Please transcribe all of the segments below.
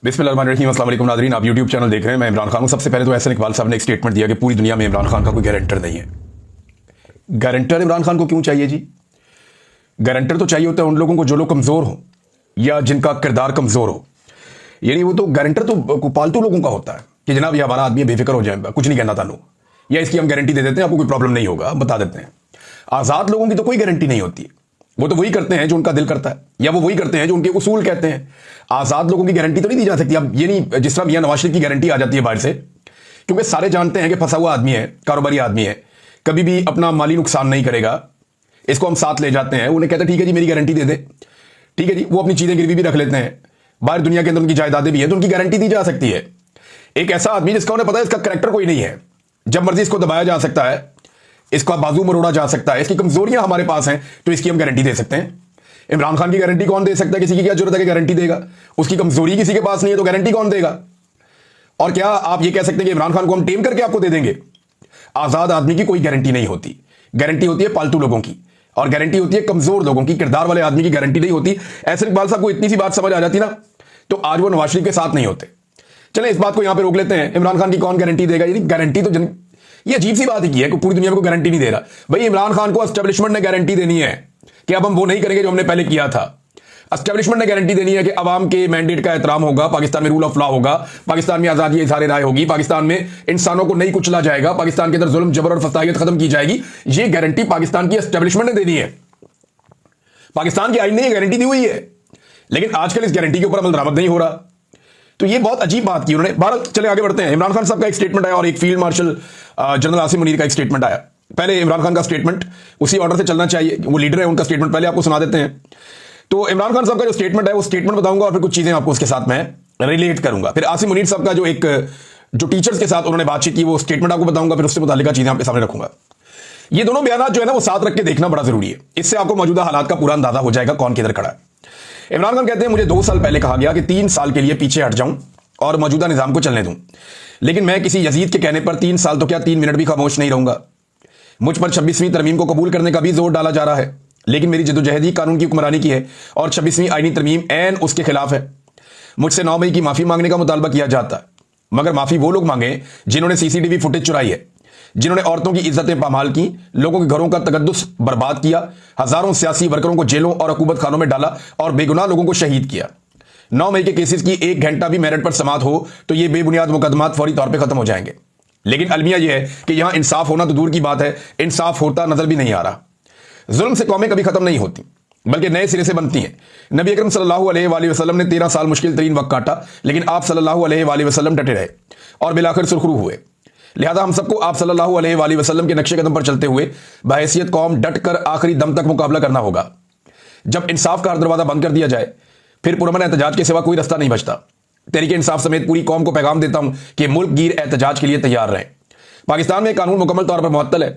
बिस्मिल्लाहिर्रहमानिर्रहीम। अस्सलाम वालेकुम नाज़रीन, आप यूट्यूब चैनल देख रहे हैं। मैं इमरान खान हूं। सबसे पहले तो एहसन इकबाल साहब ने एक स्टेटमेंट दिया कि पूरी दुनिया में इमरान खान का कोई गारंटर नहीं है। गारंटर इमरान खान को क्यों चाहिए जी? गारंटर तो चाहिए होता है उन लोगों को जो लोग कमज़ोर हो या जिनका किरदार कमज़ोर हो। यानी वो तो गारंटर तो पालतू लोगों का होता है कि जनाब ये हमारा आदमी बेफिक्र हो जाए, कुछ नहीं कहना तानू, या इसकी हम गारंटी दे देते हैं, आपको कोई प्रॉब्लम नहीं होगा, बता देते हैं। आज़ाद लोगों की तो कोई गारंटी नहीं होती। वो तो वही करते हैं जो उनका दिल करता है, या वो वही करते हैं जो उनके उसूल कहते हैं। आज़ाद लोगों की गारंटी तो नहीं दी जा सकती। अब ये नहीं जिस तरह मियां नवाज शरीफ की गारंटी आ जाती है बाहर से, क्योंकि सारे जानते हैं कि फंसा हुआ आदमी है, कारोबारी आदमी है, कभी भी अपना माली नुकसान नहीं करेगा। इसको हम साथ ले जाते हैं, उन्हें कहते हैं ठीक है जी मेरी गारंटी दे दे, ठीक है जी। वो अपनी चीजें गिरवी भी रख लेते हैं, बाहर दुनिया के अंदर उनकी जायदादें भी है, तो उनकी गारंटी दी जा सकती है। एक ऐसा आदमी जिसका उन्हें पता है इसका करैक्टर कोई नहीं है, जब मर्जी इसको दबाया जा सकता है, इसका बाजू मरोड़ा जा सकता है, इसकी कमजोरियां हमारे पास हैं, तो इसकी हम गारंटी दे सकते हैं। इमरान खान की गारंटी कौन दे सकता है? किसी की क्या जरूरत है कि गारंटी देगा? उसकी कमजोरी किसी के पास नहीं है, तो गारंटी कौन देगा? और क्या आप ये कह सकते हैं कि इमरान खान को हम टेम करके आपको दे देंगे? आजाद आदमी की कोई गारंटी नहीं होती। गारंटी होती है पालतू लोगों की, और गारंटी होती है कमजोर लोगों की। किरदार वाले आदमी की गारंटी नहीं होती। ऐसे इकबाल साहब को इतनी सी बात समझ आ जाती ना, तो आज वो नवाज शरीफ के साथ नहीं होते। चले इस बात को यहां पे रोक लेते हैं। इमरान खान की कौन गारंटी देगा? यानी गारंटी तो ये अजीब सी बात ही है कि पूरी दुनिया में कोई गारंटी नहीं दे रहा। भाई इमरान खान को एस्टेब्लिशमेंट ने गारंटी देनी है कि अब हम वो नहीं करेंगे जो हमने पहले किया था। एस्टेब्लिशमेंट ने गारंटी देनी है कि अवाम के मैंडेट का एहतराम होगा, पाकिस्तान में रूल ऑफ लॉ होगा, पाकिस्तान में आजादी इज़हार राय होगी, पाकिस्तान में इंसानों को नहीं कुचला जाएगा, पाकिस्तान के अंदर जुल्म जबर और फसाहियत खत्म की जाएगी। ये गारंटी पाकिस्तान की एस्टेब्लिशमेंट ने देनी है। पाकिस्तान की आईन ने यह गारंटी दी हुई है, लेकिन आजकल इस गारंटी के ऊपर अमल दरामद नहीं हो रहा। तो ये बहुत अजीब बात की उन्होंने। भारत चले आगे बढ़ते हैं। इमरान खान साहब का एक स्टेटमेंट आया और एक field marshal general Asim Munir का एक स्टेटमेंट आया। पहले इमरान खान का स्टेटमेंट, उसी ऑर्डर से चलना चाहिए, वो लीडर है, उनका स्टेटमेंट पहले आपको सुना देते हैं। तो इमरान खान साहब का जो स्टेटमेंट है वो स्टेटमेंट बताऊंगा और फिर कुछ चीजें आपको उसके साथ मैं रिलेट करूंगा। फिर आसिम मुनीर साहब का जो टीचर्स के साथ उन्होंने बातचीत की वो स्टेटमेंट आपको बताऊंगा, फिर उससे मुतालिका चीजें आपके सामने रखूंगा। ये दोनों बयान जो है ना वो साथ रख के देखना बड़ा जरूरी है। इससे आपको मौजूदा हालात का पूरा अंदाजा हो जाएगा कौन किधर खड़ा है। इमरान खान कहते हैं मुझे 2 साल पहले कहा गया कि 3 साल के लिए पीछे हट जाऊं और मौजूदा निजाम को चलने दूं, लेकिन मैं किसी यजीद के कहने पर 3 साल तो क्या 3 मिनट भी खामोश नहीं रहूंगा। मुझ पर 26वीं तरमीम को कबूल करने का भी जोर डाला जा रहा है, लेकिन मेरी जद्दोजहद ही कानून की हुक्मरानी की है और 26वीं आईनी तरमीम ऐन उसके खिलाफ है। मुझसे 9 मई की माफी मांगने का मुतालबा किया जाता है, मगर माफी वो लोग मांगे जिन्होंने सीसीटीवी फुटेज चुराई है, जिन्होंने औरतों की इज्जतें पामाल की, लोगों के घरों का तकद्दुस बर्बाद किया, हजारों सियासी वर्करों को जेलों और हुकूमत खानों में डाला और बेगुनाह लोगों को शहीद किया। 9 मई के केसेस की 1 घंटा भी मेरिट पर समात हो तो ये बेबुनियाद मुकदमात फौरी तौर पे खत्म हो जाएंगे। लेकिन अलमिया यह है कि यहां इंसाफ होना तो दूर की बात है, इंसाफ होता नजर भी नहीं आ रहा। जुल्म से कौमें कभी खत्म नहीं होती, बल्कि नए सिरे से बनती हैं। नबी अकरम सल्लल्लाहु अलैहि वसल्लम ने 13 साल मुश्किल तरीन वक्त काटा, लेकिन आप सल्लल्लाहु अलैहि वसल्लम डटे रहे और बिलाखिर सुरखरू हुए। लिहाजा हम सबको आप सल्लल्लाहु अलैहि वसल्लम के नक्शे कदम पर चलते हुए बहैसियत कौम डट कर आखिरी दम तक मुकाबला करना होगा। जब इंसाफ का हर दरवाजा बंद कर दिया जाए फिर पुरअमन एहतजाज के सिवा कोई रास्ता नहीं बचता। तहरीक इंसाफ समेत पूरी कौम को पैगाम देता हूं कि मुल्क गिर एहतजाज के लिए तैयार रहें। पाकिस्तान में कानून मुकम्मल तौर पर मुअत्तल है,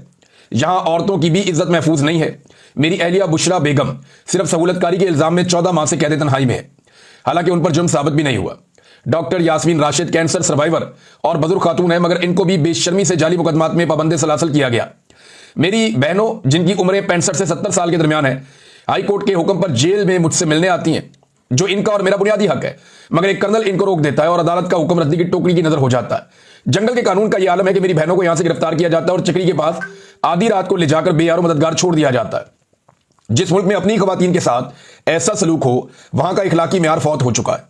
यहां औरतों की भी इज्जत महफूज नहीं है। मेरी अहलिया बुशरा बेगम सिर्फ सहूलतकारी के इल्जाम में 14 माह से कैद तन्हाई में है, हालांकि उन पर जुर्म साबित भी नहीं हुआ। Doctor Yasmin Rashid cancer survivor और बुजुर्ग खातून है, मगर इनको भी बेशर्मी से जाली मुकदमात में पाबंद सलासल किया गया। मेरी बहनों जिनकी उम्रें 65 से 70 साल के दरमियान है, हाई कोर्ट के हुक्म पर जेल में मुझसे मिलने आती हैं, जो इनका और मेरा बुनियादी हक है, मगर एक कर्नल इनको रोक देता है और अदालत का हुक्म रद्दी की टोकरी की नजर हो जाता है। जंगल के कानून का यह आलम है कि मेरी बहनों को यहां से गिरफ्तार किया जाता है और चक्री के पास आधी रात को ले जाकर बेयारो मददगार छोड़ दिया जाता है। जिस मुल्क में अपनी खवातीन के साथ ऐसा सलूक हो, वहां का इखलाकी मेयार फौत हो चुका है।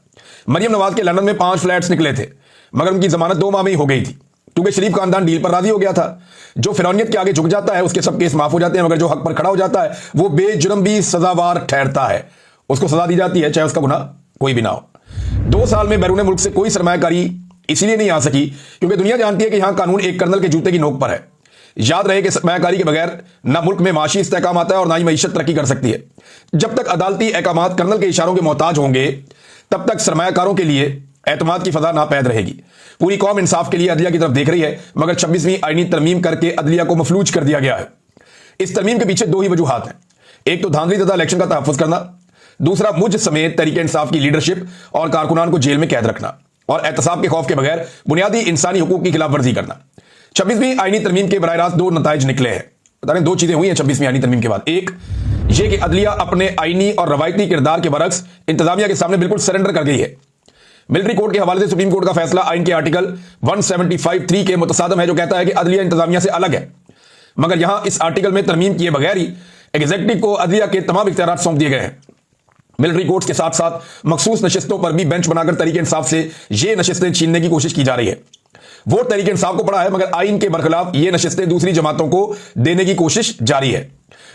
मरियम नवाज के लंदन में 5 फ्लैट्स निकले थे, मगर उनकी जमानत 2 माह में ही हो गई थी, क्योंकि शरीफ खानदान डील पर राजी हो गया था। जो फिरौनियत के आगे झुक जाता है उसके सब केस माफ हो जाते हैं, मगर जो हक पर खड़ा हो जाता है वो बेजुर्म भी सजावार ठहरता है, उसको सजा दी जाती है, चाहे उसका गुनाह कोई भी ना हो। 2 साल में बैरून मुल्क से कोई सरमायाकारी इसलिए नहीं आ सकी क्योंकि दुनिया जानती है कि यहां कानून एक कर्नल के जूते की नोक पर है। याद रहे कि सरमायाकारी के बगैर ना मुल्क में माशी इस्तेहकाम आता है और ना ही मईशत तरक्की कर सकती है। जब तक अदालती अहकामात कर्नल के इशारों के मोहताज होंगे तब तक सरमायाकारों के लिए एतमाद की फजा नापैद रहेगी। पूरी कौम इंसाफ के लिए अदलिया की तरफ देख रही है, मगर 26वीं आईनी तरमीम करके अदलिया को मफलूज कर दिया गया है। इस तरमीम के पीछे 2 ही वजूहात हैं। एक तो धांधली तथा इलेक्शन का तहफ़्फ़ुज़ करना, दूसरा मुझ समेत तहरीक इंसाफ की लीडरशिप और कारकुनान को जेल में कैद रखना और एहतसाब के खौफ के बगैर बुनियादी इंसानी हुकूक की खिलाफ वर्जी करना। 26वीं आईनी तरमीम के बराह रास्त 2 नताइज निकले हैं। बता रहे 2 चीजें हुई हैं 26वीं आईनी तरमीम के बाद। एक ये कि अदलिया अपने आईनी और रवायती किरदार के बरक्स इंतजामिया के सामने बिल्कुल सरेंडर कर गई है। मिलिट्री कोर्ट के हवाले से सुप्रीम कोर्ट का फैसला आइन के आर्टिकल 175(3) के मुतसादम है, जो कहता है कि अदलिया इंतजामिया से अलग है। मगर यहां इस आर्टिकल में तरमीम किए बगैर ही एग्जीक्यूटिव को अदलिया के तमाम इख्तियार सौंप दिए गए हैं। मिलिट्री कोर्ट्स के साथ साथ मखसूस नशिस्तों पर भी बेंच बनाकर तरीके इंसाफ से ये नशिस्तें छीनने की कोशिश की जा रही है। वोट तरीके इंसाफ को पड़ा है, मगर आइन के बरखिलाफ ये नशिस्तें दूसरी जमातों को देने की कोशिश जारी है।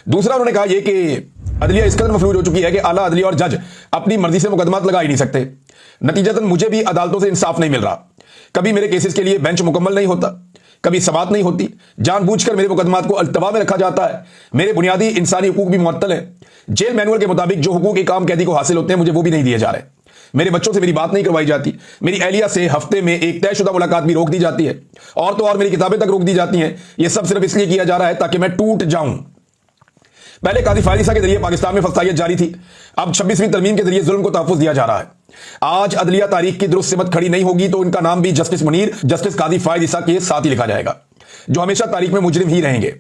दूसरा उन्होंने कहा यह कि अदलिया इस कदर मफलूज हो चुकी है कि आला अदलिया और जज अपनी मर्जी से मुकदमात लगा ही नहीं सकते। नतीजतन मुझे भी अदालतों से इंसाफ नहीं मिल रहा। कभी मेरे केसेस के लिए बेंच मुकम्मल नहीं होता, कभी समाअत नहीं होती, जानबूझकर मेरे मुकदमात को अल्तवा में रखा जाता है। मेरे बुनियादी इंसानी हुकूक भी मुअत्तल है। जेल मैनुअल के मुताबिक जो हुकूक एक आम कैदी को हासिल होते हैं, मुझे वो भी नहीं दिए जा रहे। मेरे बच्चों से मेरी बात नहीं करवाई जाती। मेरी एहलिया से हफ्ते में एक तयशुदा मुलाकात भी रोक दी जाती है, और तो और मेरी किताबें तक रोक दी जाती हैं। यह सब सिर्फ इसलिए किया जा रहा है ताकि मैं टूट जाऊं। पहले काजी फायद ईसा के जरिए पाकिस्तान में फसाइयत जारी थी, अब 26वीं तरमीम के जरिए जुल्म को तहफ़्फ़ुज़ दिया जा रहा है। आज अदलिया तारीख की दुरुस्त सिमत खड़ी नहीं होगी तो इनका नाम भी जस्टिस मुनीर, जस्टिस काजी फायद ईसा के साथ ही लिखा जाएगा, जो हमेशा तारीख में मुजरिम ही रहेंगे।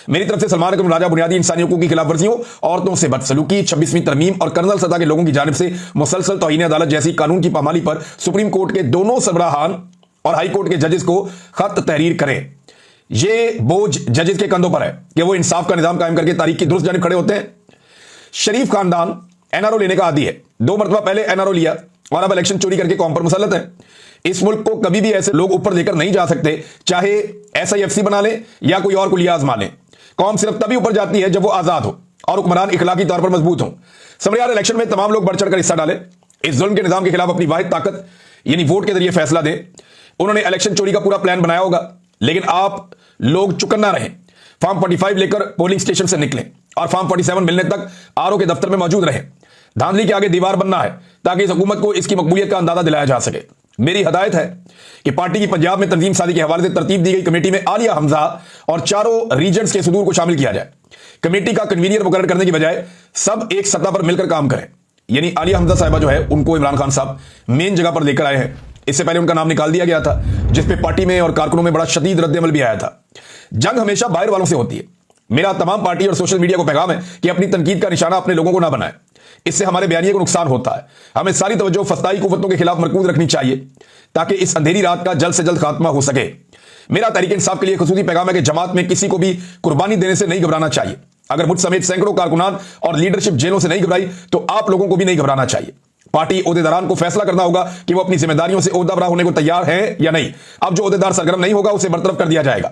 मेरी तरफ से सलमान अकरम राजा बुनियादी इंसानी हुकूक की खिलाफ वर्जियों, औरतों से बदसलूकी, 26वीं तरमीम और कर्नल सतह के लोगों की जानिब से मुसलसल तौहीन अदालत जैसी कानून की पामाली पर सुप्रीम कोर्ट के दोनों सरबराहान और हाई कोर्ट के जजेस को खत तहरीर करें। यह बोझ जजेस के कंधों पर है कि वो इंसाफ का निजाम कायम करके तारीख की दुरुस्त जानिब खड़े होते हैं। शरीफ खानदान एनआरओ लेने का आदी है। 2 मरतबा पहले एनआरओ लिया और अब इलेक्शन चोरी करके कौम पर मुसल्लत है। इस मुल्क को कभी भी ऐसे लोग ऊपर लेकर नहीं जा सकते, चाहे SIFC बना ले या कोई और कुलिया आजमा ले। कौम सिर्फ तभी ऊपर जाती है जब वो आजाद हो और हुक्मरान इखलाकी तौर पर मजबूत हो। समरियार इलेक्शन में तमाम लोग बढ़ चढ़कर हिस्सा डाले, इस जुल्म के निजाम के खिलाफ अपनी वाहिद ताकत यानी वोट के जरिए फैसला दें। उन्होंने इलेक्शन चोरी का पूरा प्लान बनाया होगा, लेकिन आप लोग चुकन्ना रहें। फॉर्म 45 लेकर पोलिंग स्टेशन से निकलें और फॉर्म 47 मिलने तक RO के दफ्तर में मौजूद रहें। धांधली के आगे दीवार बनना है ताकि इस हुकूमत को इसकी मकबूलियत का अंदाजा दिलाया जा सके। मेरी हदायत है कि पार्टी की पंजाब में तंजीम साजी के हवाले से तरतीब दी गई कमेटी में आलिया हमजा और चारों रीजन्स के सुदूर को शामिल किया जाए। कमेटी का कन्वीनियर मुकर्रर करने की बजाय सब एक सत्ता पर मिलकर काम करें। यानी आलिया हमजा साहिबा जो है, उनको इमरान खान साहब मेन जगह पर लेकर आए हैं। इससे पहले उनका नाम निकाल दिया गया था, जिसपे पार्टी में और कारकुनों में बड़ा शदीद रद्द-ए-अमल भी आया था। जंग हमेशा बाहर वालों से होती है। मेरा तमाम पार्टी और सोशल मीडिया को पैगाम है कि अपनी तनकीद का निशाना अपने लोगों को ना बनाए, इससे हमारे बयानिए को नुकसान होता है। हमें सारी तवज्जो फस्ताई कुव्वतों के खिलाफ मरकूज रखनी चाहिए ताकि इस अंधेरी रात का जल्द से जल्द खात्मा हो सके। मेरा तहरीक इंसाफ के लिए खुसूसी पैगाम है कि जमात में किसी को भी कुर्बानी देने से नहीं घबराना चाहिए। अगर मुझ समेत सैकड़ों कारकुनान और लीडरशिप जेलों से नहीं घबराई तो आप लोगों को भी नहीं घबराना चाहिए। पार्टी ओहदेदारान को फैसला करना होगा कि वो अपनी जिम्मेदारियों से ओहदाबरा होने को तैयार है या नहीं। अब जो ओहदेदार सरगर्म नहीं होगा उसे बरतरफ कर दिया जाएगा।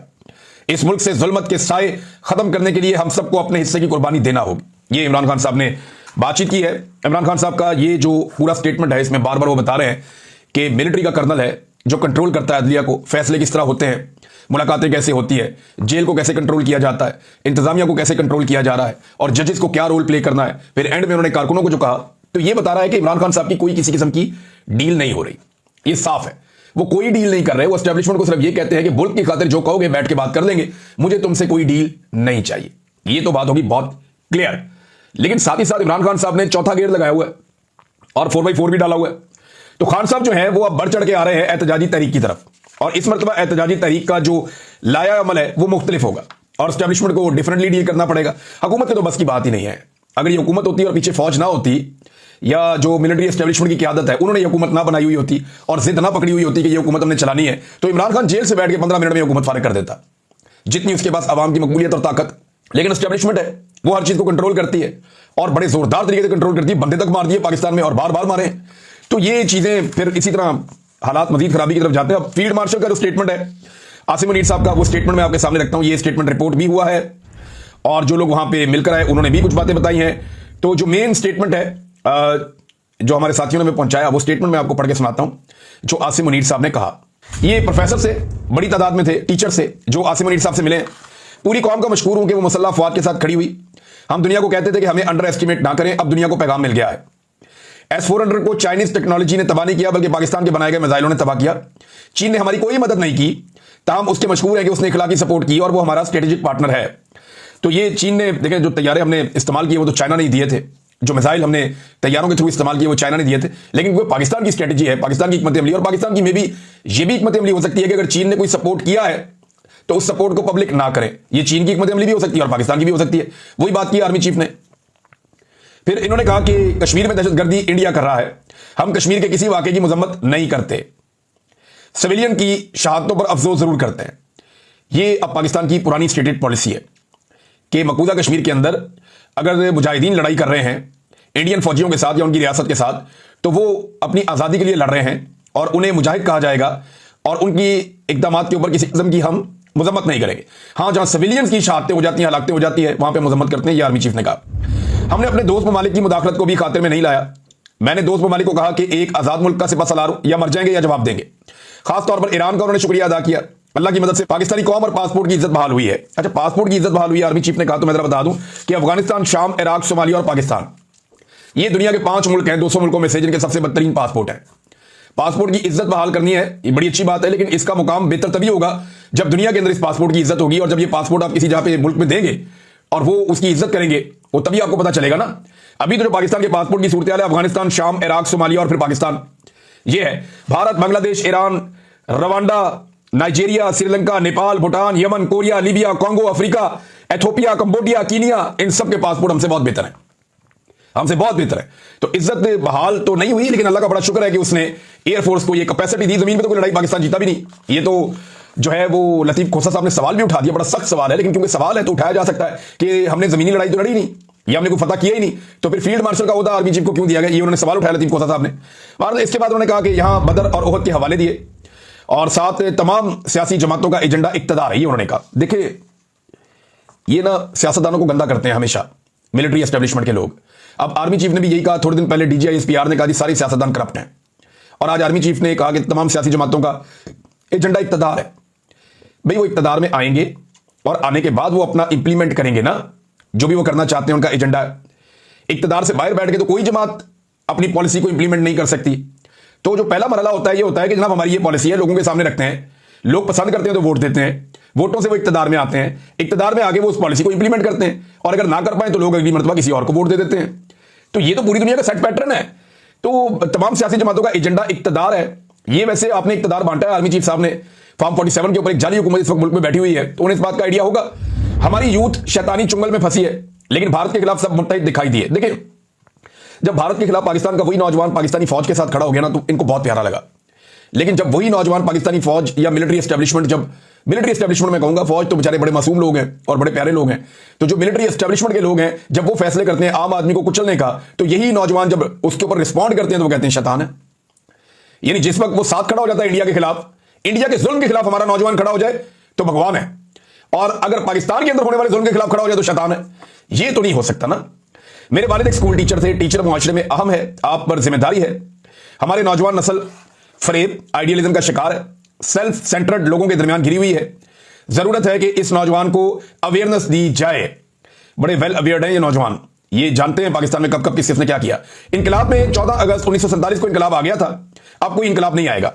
इस मुल्क से जुल्मत के साए खत्म करने के लिए हम सबको अपने हिस्से की कुर्बानी देना होगी। ये इमरान खान साहब ने बातचीत की है। इमरान खान साहब का ये जो पूरा स्टेटमेंट है, इसमें बार बार वो बता रहे हैं कि मिलिट्री का कर्नल है जो कंट्रोल करता है अदलिया को, फैसले किस तरह होते हैं, मुलाकातें कैसे होती है, जेल को कैसे कंट्रोल किया जाता है, इंतजामिया को कैसे कंट्रोल किया जा रहा है और जजेस को क्या रोल प्ले करना है। फिर एंड में उन्होंने कारकुनों को जो कहा, तो ये बता रहा है कि इमरान खान साहब की कोई किसी किस्म की डील नहीं हो रही। ये साफ है, वो कोई डील नहीं कर रहे। वो एस्टेब्लिशमेंट को सिर्फ ये कहते हैं कि मुल्क की खातिर जो कहोगे बैठ के बात कर लेंगे, मुझे तुमसे कोई डील नहीं चाहिए। ये तो बात होगी बहुत क्लियर। लेकिन साथ ही साथ इमरान खान साहब ने चौथा गेयर लगाया हुआ है और 4x4 भी डाला हुआ है। तो खान साहब जो है वो अब बढ़ चढ़ के आ रहे हैं एहतजाजी तहरीक की तरफ, और इस मरतबा एहतजाजी तहरीक का जो लाया अमल है वो मुख्तलिफ होगा और एस्टेब्लिशमेंट को डिफरेंटली डील करना पड़ेगा। हुकूमत की तो बस की बात ही नहीं है। अगर ये हुकूमत होती और पीछे फौज ना होती या जो मिलिट्री एस्टेब्लिशमेंट की क़यादत है उन्होंने ये हुकूमत ना बनाई हुई होती और जिद ना पकड़ी हुई होती कि ये हुकूमत हमने चलानी है, तो इमरान खान जेल से बैठ के 15 मिनट में हुकूमत फारिग कर देता, जितनी उसके पास आवाम की मकबूलियत और ताकत। लेकिन एस्टेब्लिशमेंट है, वो हर चीज को कंट्रोल करती है और बड़े जोरदार तरीके से कंट्रोल करती है। बंदे तक मार दिए पाकिस्तान में और बार बार मारे। तो ये चीजें फिर इसी तरह हालात मजीद खराबी की तरफ जाते हैं। अब फील्ड मार्शल का जो स्टेटमेंट है आसिम मुनीर साहब का, वो स्टेटमेंट मैं आपके सामने रखता हूं। ये स्टेटमेंट रिपोर्ट भी हुआ है और जो लोग वहां पे मिलकर आए उन्होंने भी कुछ बातें बताई हैं। तो जो मेन स्टेटमेंट है जो हमारे साथियों ने हमें पहुंचाया, वो स्टेटमेंट मैं आपको पढ़ के सुनाता हूं जो आसिम मुनीर साहब ने कहा। ये प्रोफेसर से बड़ी तादाद में थे, टीचर से जो आसिम मुनीर साहब से मिले। पूरी कौम का मशहूर हूं कि वो मुसल्लह अफवाद के साथ खड़ी हुई। हम दुनिया को कहते थे कि हमें अंडर एस्टिमेट ना करें, अब दुनिया को पैगाम मिल गया है। S-400 को चाइनीज टेक्नोलॉजी ने तबाह नहीं किया बल्कि पाकिस्तान के बनाए गए मिसाइलों ने तबाह किया। चीन ने हमारी कोई मदद नहीं की, ताहम उसके मशहूर है कि उसने इखलाकी सपोर्ट की और वो हमारा स्ट्रेटेजिक पार्टनर है। तो ये चीन ने, देखें, जो तैयारे हमने इस्तेमाल किए वो तो चाइना ने दिए थे, जो मिसाइल हमने तैयारों के थ्रू इस्तेमाल किए वो चाइना ने दिए थे। लेकिन वो पाकिस्तान की स्ट्रेटेजी है, पाकिस्तान की हिकमत अमली, और पाकिस्तान की में भी ये भी हिकमत अमली हो सकती है कि अगर चीन ने कोई सपोर्ट किया है तो उस सपोर्ट को पब्लिक ना करें। ये चीन की हिकमत अमली भी हो सकती है और पाकिस्तान की भी हो सकती है। वही बात की आर्मी चीफ ने। फिर इन्होंने कहा कि कश्मीर में दहशतगर्दी इंडिया कर रहा है, हम कश्मीर के किसी वाकये की मजम्मत नहीं करते, सिविलियन की शहादतों पर अफसोस जरूर करते हैं। ये अब पाकिस्तान की पुरानी स्टेटेड पॉलिसी है कि मकबूजा कश्मीर के अंदर अगर मुजाहिदीन लड़ाई कर रहे हैं इंडियन फौजियों के साथ या उनकी रियासत के साथ, तो वो अपनी आज़ादी के लिए लड़ रहे हैं और उन्हें मुजाहिद कहा जाएगा और उनकी इक़दामात के ऊपर किसी किस्म की हम मजम्मत नहीं करेंगे। हाँ, जहां सिविलियंस की शहादतें हो जाती हैं, हलाकतें हो जाती है, वहां पे मजम्मत करते हैं, ये आर्मी चीफ ने कहा। हमने अपने दोस्त ममालिक की मुदाखलत को भी खातिर में नहीं लाया। मैंने दोस्त ममालिक को कहा कि एक आज़ाद मुल्क का सिपह सलार या मर जाएंगे या जवाब देंगे। खासतौर पर ईरान का उन्होंने शुक्रिया अदा किया। अल्लाह की मदद से पाकिस्तानी कौम और पासपोर्ट की इज्जत बहाल हुई है। अच्छा, पासपोर्ट की इज्जत बहाल हुई है, आर्मी चीफ ने कहा। तो मैं जरा बता दूं कि अफगानिस्तान, शाम, इराक, सोमालिया और पाकिस्तान, ये दुनिया के 5 मुल्क हैं 200 मुल्कों में से जिनके सबसे बदतरीन पासपोर्ट है। पासपोर्ट की इज्जत बहाल करनी है, ये बड़ी अच्छी बात है, लेकिन इसका मुकाम बेहतर तभी होगा जब दुनिया के अंदर इस पासपोर्ट की इज्जत होगी। और जब ये पासपोर्ट आप किसी जहां पे मुल्क में देंगे और वो उसकी इज्जत करेंगे, वो तभी आपको पता चलेगा ना। अभी तो जो पाकिस्तान के पासपोर्ट की सूरत हाल है, अफगानिस्तान, शाम, इराक, सोमालिया और फिर पाकिस्तान, ये है। Bharat, Bangladesh, Iran, Rwanda, Nigeria, Sri Lanka, Nepal, Bhutan, Yemen, Korea, Libya, Congo, Africa, Ethiopia, Cambodia, Kenya, इन सब के पासपोर्ट हमसे बहुत बेहतर है, हमसे बहुत बेहतर है। तो इज्जत बहाल तो नहीं हुई, लेकिन अल्लाह का बड़ा शुक्र है कि उसने एयरफोर्स को ये कैपेसिटी दी। जमीन पे तो कोई लड़ाई पाकिस्तान जीता भी नहीं। ये तो जो है वो लतीफ खोसा साहब ने सवाल भी उठा दिया, बड़ा सख्त सवाल है, लेकिन क्योंकि सवाल है तो उठाया जा सकता है कि हमने जमीनी लड़ाई तो लड़ी नहीं या हमने कोई फतह किया ही नहीं, तो फिर फील्ड मार्शल का ओहदा आर्मी चीफ को क्यों दिया गया? ये उन्होंने सवाल उठाया लतीफ खोसा साहब ने। इसके बाद उन्होंने कहा कि यहां बदर और ओहद के हवाले दिए और साथ तमाम सियासी जमातों का एजेंडा इक्तदार है, ये उन्होंने कहा। देखिए, ये ना सियासतदानों को गंदा करते हैं हमेशा मिलिट्री एस्टेब्लिशमेंट के लोग। अब आर्मी चीफ ने भी यही कहा, थोड़े दिन पहले DGISPR ने कहा कि सारी सियासतदान करप्ट हैं, और आज आर्मी चीफ ने कहा कि तमाम सियासी जमातों का एजेंडा इक्तदार है। भाई, वो इक्तदार में आएंगे और आने के बाद वो अपना इंप्लीमेंट करेंगे ना, जो भी वो करना चाहते हैं, उनका एजेंडा है। इक्तदार से बाहर बैठ के तो कोई जमात अपनी पॉलिसी को इंप्लीमेंट नहीं कर सकती। तो जो पहला मरहला होता है, ये होता है कि जनाब हमारी ये पॉलिसी है, लोगों के सामने रखते हैं, लोग पसंद करते हैं तो वोट देते हैं, वोटों से वो इक्तदार में आते हैं, इक्तदार में आगे वो उस पॉलिसी को इंप्लीमेंट करते हैं, और अगर ना कर पाए तो लोग अगली मरतबा किसी और को वोट दे देते हैं। तो ये तो पूरी दुनिया का सेट पैटर्न है। तो तमाम सियासी जमातों का एजेंडा इक्तदार है। ये वैसे आपने इक्तदार बांटा है आर्मी चीफ साहब ने फॉर्म 47 के ऊपर। एक जाली हुकूमत इस वक्त मुल्क में बैठी हुई है, तो उन्हें इस बात का आइडिया होगा हमारी यूथ शैतानी चुंगल में फंसी है, लेकिन भारत के खिलाफ सब मुत्तहिद दिखाई दिए। देखिए, जब भारत के खिलाफ पाकिस्तान का वही नौजवान पाकिस्तानी फौज के साथ खड़ा हो गया ना, तो इनको बहुत प्यारा लगा। लेकिन जब वही नौजवान पाकिस्तानी फौज या मिलिट्री एस्टेब्लिशमेंट, जब मिलिट्री एस्टेब्लिशमेंट में कहूंगा, फौज तो बेचारे बड़े मासूम लोग हैं और बड़े प्यारे लोग हैं, तो जो मिलिट्री एस्टेब्लिशमेंट के लोग हैं, जब वो फैसले करते हैं आम आदमी को कुचलने का, तो यही नौजवान जब उसके ऊपर रिस्पॉन्ड करते हैं तो वो कहते हैं शैतान है। यानी जिस वक्त वो साथ खड़ा हो जाता है इंडिया के खिलाफ, इंडिया के जुल्म के खिलाफ हमारा नौजवान खड़ा हो जाए तो भगवान है, और अगर पाकिस्तान के अंदर होने वाले जुल्म के खिलाफ खड़ा हो जाए तो शैतान है। ये तो नहीं हो सकता ना। मेरे वालिद एक स्कूल टीचर थे। टीचर मुआशरे में अहम है, आप पर जिम्मेदारी है। हमारे नौजवान नस्ल फरेब, आइडियलिज्म का शिकार है, सेल्फ सेंटर्ड लोगों के दरमियान घिरी हुई है। जरूरत है कि इस नौजवान को अवेयरनेस दी जाए। बड़े वेल अवेयर्ड हैं ये नौजवान, ये जानते हैं पाकिस्तान में कब कब किसने क्या किया। इनकलाब में 14 अगस्त 1947 को इनकलाब आ गया था, अब कोई इनकलाब नहीं आएगा।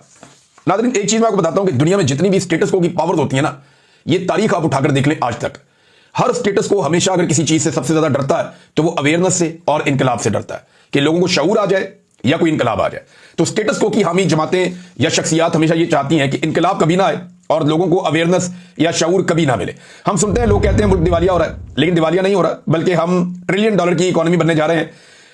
नाज़रीन, एक चीज मैं आपको बताता हूं कि दुनिया में जितनी भी स्टेटस को की पावर्स होती है ना, ये तारीख आप उठाकर देख लें आज तक, हर स्टेटस को हमेशा अगर किसी चीज से सबसे ज्यादा डरता है तो वो अवेयरनेस से और इनकलाब से डरता है कि लोगों को शऊर आ जाए या कोई इनकलाब आ जाए। तो स्टेटस को की हामी जमातें या शख्सियात हमेशा ये चाहती हैं कि इनकलाब कभी ना आए और लोगों को अवेयरनेस या शऊर कभी ना मिले। हम सुनते हैं लोग कहते हैं मुल्क दिवालिया हो रहा है, लेकिन दिवालिया नहीं हो रहा, बल्कि हम $1 ट्रिलियन की इकोनॉमी बनने जा रहे हैं।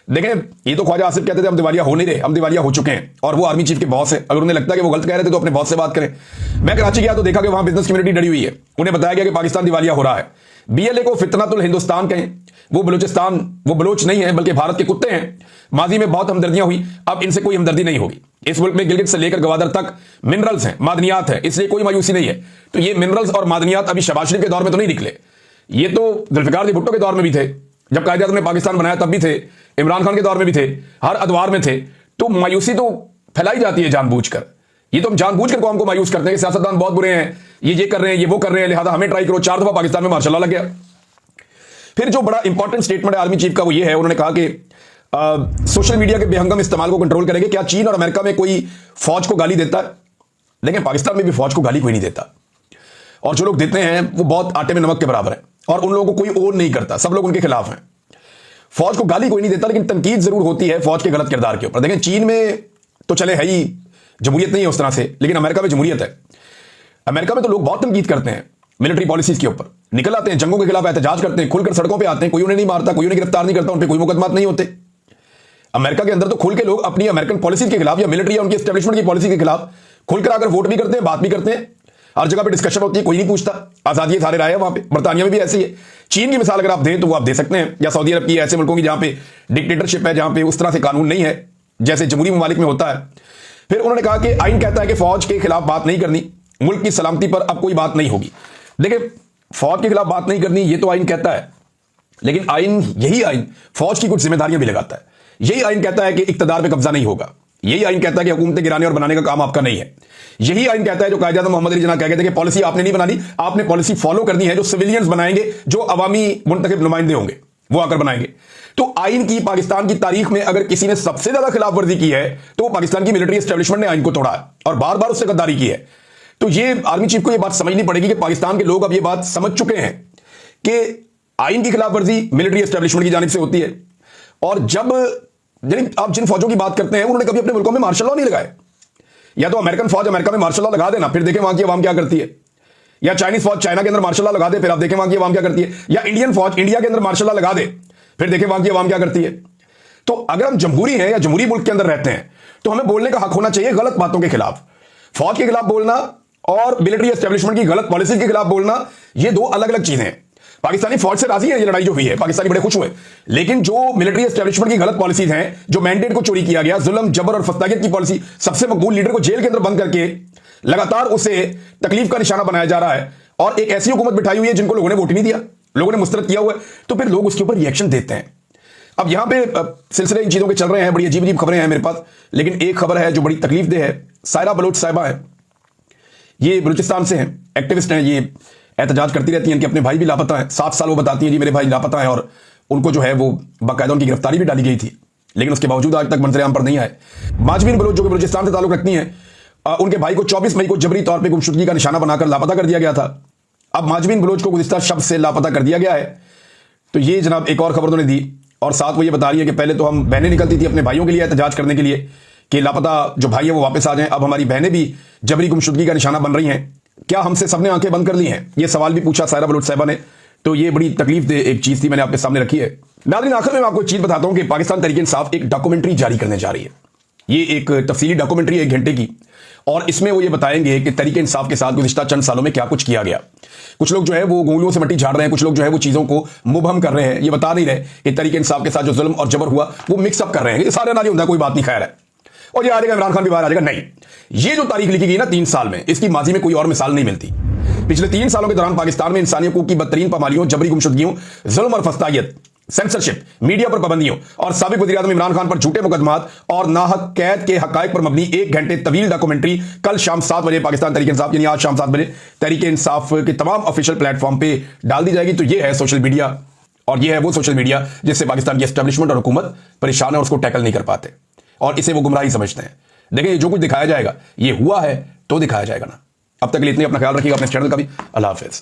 देखें, ये तो ख्वाजा आसिफ कहते थे हम दिवालिया हो नहीं रहे, हम दिवालिया हो चुके हैं, और वो आर्मी चीफ के बॉस है। अगर उन्हें लगता है कि वो गलत कह रहे थे तो अपने बॉस से बात करें। मैं कराची गया तो देखा कि वहां बिजनेस कम्युनिटी डरी हुई है। उन्हें बताया गया कि पाकिस्तान दिवालिया हो रहा है। BLA को फितनतुल हिंदुस्तान कहें, वो बलूचिस्तान, वो बलोच नहीं है बल्कि भारत के कुत्ते हैं। माजी में बहुत हमदर्दियां हुई, अब इनसे कोई हमदर्दी नहीं होगी। इस मुल्क में गिलगित से लेकर गवादर तक मिनरल्स हैं, मादनियात है, इसलिए कोई मायूसी नहीं है। तो ये मिनरल्स और मादनियात अभी शहबाज शरीफ के दौर में तो नहीं निकले, ये तो जुल्फिकार भुट्टो के दौर में भी थे, जब कायदे-ए-आज़म ने पाकिस्तान बनाया तब भी थे, इमरान खान के दौर में भी थे, हर अदवार में थे। तो मायूसी तो फैलाई जाती है जानबूझकर। ये तो हम जानबूझकर कौम को मायूस करते हैं कि सियासतदान बहुत बुरे हैं, ये कर रहे हैं, ये वो कर रहे हैं, लिहाजा हमें ट्राई करो। 4 दफा पाकिस्तान में मार्शल लॉ लग गया। फिर जो बड़ा इंपॉर्टेंट स्टेटमेंट है आर्मी चीफ का वो ये है, उन्होंने कहा कि सोशल मीडिया के बेहंगम इस्तेमाल को कंट्रोल करेंगे। क्या चीन और अमेरिका में कोई फौज को गाली देता है? लेकिन पाकिस्तान में भी फौज को गाली कोई नहीं देता, और जो लोग देते हैं वो बहुत आटे में नमक के बराबर है, और उन लोगों को कोई ओन नहीं करता, सब लोग उनके खिलाफ हैं। फौज को गाली कोई नहीं देता, लेकिन तनकीद जरूर होती है फौज के गलत किरदार के ऊपर। देखें, चीन में तो चले है ही जमहूरियत नहीं है उस तरह से, लेकिन अमेरिका में जमहूरियत है। अमेरिका में तो लोग बहुत तनकीद करते हैं मिलिट्री पॉलिसीज के ऊपर, निकल आते हैं, जंगों के खिलाफ एहतजाज करते हैं, खुलकर सड़कों पे आते हैं, कोई उन्हें नहीं मारता, कोई उन्हें गिरफ्तार नहीं करता, उन पर कोई मुकदमा नहीं होते। अमेरिका के अंदर तो खुल के लोग अपनी अमेरिकन पॉलिसी के खिलाफ या मिलिट्री या उनकी एस्टेब्लिशमेंट की पॉलिसी के खिलाफ खुलकर आकर वोट भी करते हैं, बात भी करते हैं, हर जगह पे डिस्कशन होती है, कोई नहीं पूछता, आजादी सारे राय है वहां पे। बर्तानिया में भी ऐसी है। चीन की मिसाल अगर आप दें तो वो आप दे सकते हैं, या सऊदी अरब की, ऐसे मुल्कों की जहां पे डिक्टेटरशिप है, जहां पे उस तरह से कानून नहीं है जैसे जमहूरी ममालिक में होता है। फिर उन्होंने कहा कि आइन कहता है कि फौज के खिलाफ बात नहीं करनी, मुल्क की सलामती पर अब कोई बात नहीं होगी। देखिए, फौज के खिलाफ बात नहीं करनी ये तो आइन कहता है, लेकिन यही आइन फौज की कुछ जिम्मेदारियां भी लगाता है। यही आइन कहता है कि इक्तदार पे कब्जा नहीं होगा। यही आइन कहता है कि हुकूमतें गिराने और बनाने का काम आपका नहीं है। यही आइन कहता है जो कायदे आज़म मोहम्मद अली जिन्ना कह गए थे कि पॉलिसी आपने नहीं बनानी, आपने पॉलिसी फॉलो करनी है जो सिविलियंस बनाएंगे, जो अवामी मुंतखब नुमाइंदे होंगे वो आकर बनाएंगे। तो आइन की पाकिस्तान की तारीख में अगर किसी ने सबसे ज्यादा खिलाफ वर्जी की है तो पाकिस्तान की मिलिट्री एस्टेब्लिशमेंट ने आइन को तोड़ा है और बार बार उससे गद्दारी की है। तो ये आर्मी चीफ को यह बात समझनी पड़ेगी कि पाकिस्तान के लोग अब यह बात समझ चुके हैं कि आइन की खिलाफ वर्जी मिलिट्री एस्टेब्लिशमेंट की जानिब से होती है। और जब यानी आप जिन फौजों की बात करते हैं उन्होंने कभी अपने मुल्कों में मार्शल लॉ नहीं लगाए। या तो अमेरिकन फौज अमेरिका में मार्शल लॉ लगा देना, फिर देखें वहां की अवाम क्या करती है, या चाइनीज फौज चाइना के अंदर मार्शल लॉ लगा दे, फिर आप देखें वहां की अवाम क्या करती है, या इंडियन फौज इंडिया के अंदर मार्शल लॉ लगा दे, फिर देखें वहां की अवाम क्या करती है। तो अगर हम जमहूरी हैं या जमहूरी मुल्क के अंदर रहते हैं तो हमें बोलने का हक होना चाहिए गलत बातों के खिलाफ। फौज के खिलाफ बोलना और मिलिट्री एस्टेब्लिशमेंट की गलत पॉलिसी के खिलाफ बोलना ये दो अलग अलग चीजें हैं। पाकिस्तानी फौज से राजी है ये लड़ाई जो हुई है, पाकिस्तानी बड़े खुश हुए, लेकिन जो मिलिट्री एस्टेब्लिशमेंट की गलत पॉलिसीज हैं, जो मैंडेट को चोरी किया गया, जुल्म जबर और फस्तागियत की पॉलिसी, सबसे मकबूल लीडर को जेल के अंदर बंद करके लगातार उसे तकलीफ का निशाना बनाया जा रहा है, और एक ऐसी हुकूमत बिठाई हुई है जिनको लोगों ने वोट नहीं दिया, लोगों ने मुस्तरद किया हुआ है, तो फिर लोग उसके ऊपर रिएक्शन देते हैं। अब यहां पे सिलसिले इन चीजों के चल रहे हैं, बड़ी अजीब अजीब खबरें हैं मेरे पास, लेकिन एक खबर है जो बड़ी तकलीफदेह है। सायरा बलोच साहिबा है, ये बलूचिस्तान से हैं, एक्टिविस्ट हैं, ये एहतजाज करती रहती हैं कि अपने भाई भी लापता है। 7 साल वो बताती हैं जी मेरे भाई लापता है, और उनको जो है वो बाकायदा उनकी गिरफ्तारी भी डाली गई थी, लेकिन उसके बावजूद आज तक मंजर-ए-आम पर नहीं आए। माजबीन बलोच जो कि बलूचिस्तान से ताल्लुक रखती हैं, उनके भाई को 24 मई को जबरी तौर पर गुमशुदगी का निशाना बनाकर लापता कर दिया गया था। अब माजबीन बलोच को गुज़िश्ता शब से लापता कर दिया गया है। तो ये जनाब एक और खबर उन्होंने दी, और साथ वो ये बता रही है कि पहले तो हम बहनें निकलती थी अपने भाइयों के लिए एहतजाज करने के लिए कि लापता जो भाई है वो वापस आ जाएं, अब हमारी बहनें भी जबरी गुमशुदगी का निशाना बन रही हैं। क्या हमसे सबने आंखें बंद कर ली हैं? ये सवाल भी पूछा सायरा बलोच साहिबा ने। तो ये बड़ी तकलीफदेह एक चीज थी, मैंने आपके सामने रखी है। नाज़रीन, आखिर में मैं आपको एक चीज बताता हूं कि पाकिस्तान तहरीक इंसाफ एक डॉक्यूमेंट्री जारी करने जा रही है। ये एक तफसीली डॉक्यूमेंट्री है 1 घंटे की, और इसमें वो ये बताएंगे कि तहरीक इंसाफ के साथ गुज़िश्ता चंद सालों में क्या कुछ किया गया। कुछ लोग जो है वो गोलियों से मट्टी झाड़ रहे हैं, कुछ लोग जो है वो चीजों को मुबहम कर रहे हैं, ये बता नहीं रहे कि तहरीक इंसाफ के साथ जो जुल्म और जबर हुआ वो मिक्सअप कर रहे हैं। ये सारे नाली होता, कोई बात नहीं, खैर है, और ये आ जाएगा, इमरान खान भी बाहर आ जाएगा। नहीं, ये जो तारीख लिखी गई ना 3 साल में, इसकी माजी में कोई और मिसाल नहीं मिलती। पिछले 3 सालों के दौरान पाकिस्तान में इंसानी हकूक की बदतरीन पामालियों, जबरी गुमशुदगियों, जुल्म और फस्तागियत, सेंसरशिप, मीडिया पर पाबंदियों और साबिक वज़ीर आज़म इमरान खान पर झूठे मुकदमात और नाहक कैद के हकायक पर मबनी 1 घंटे तवील डॉक्यूमेंट्री कल शाम 7 बजे पाकिस्तान तहरीक इंसाफ, यानी आज शाम 7 बजे तहरीक इंसाफ के तमाम ऑफिशियल प्लेटफॉर्म पे डाल दी जाएगी। तो ये है सोशल मीडिया, और ये है वो सोशल मीडिया जिससे पाकिस्तान की एस्टेब्लिशमेंट और हुकूमत परेशान है और उसको टैकल नहीं कर पाते, और इसे वो गुमराही समझते हैं। देखिए, जो कुछ दिखाया जाएगा ये हुआ है तो दिखाया जाएगा ना। अब तक के लिए इतनी, अपना ख्याल रखिएगा, अपने चैनल का भी। अल्लाह हाफिज़।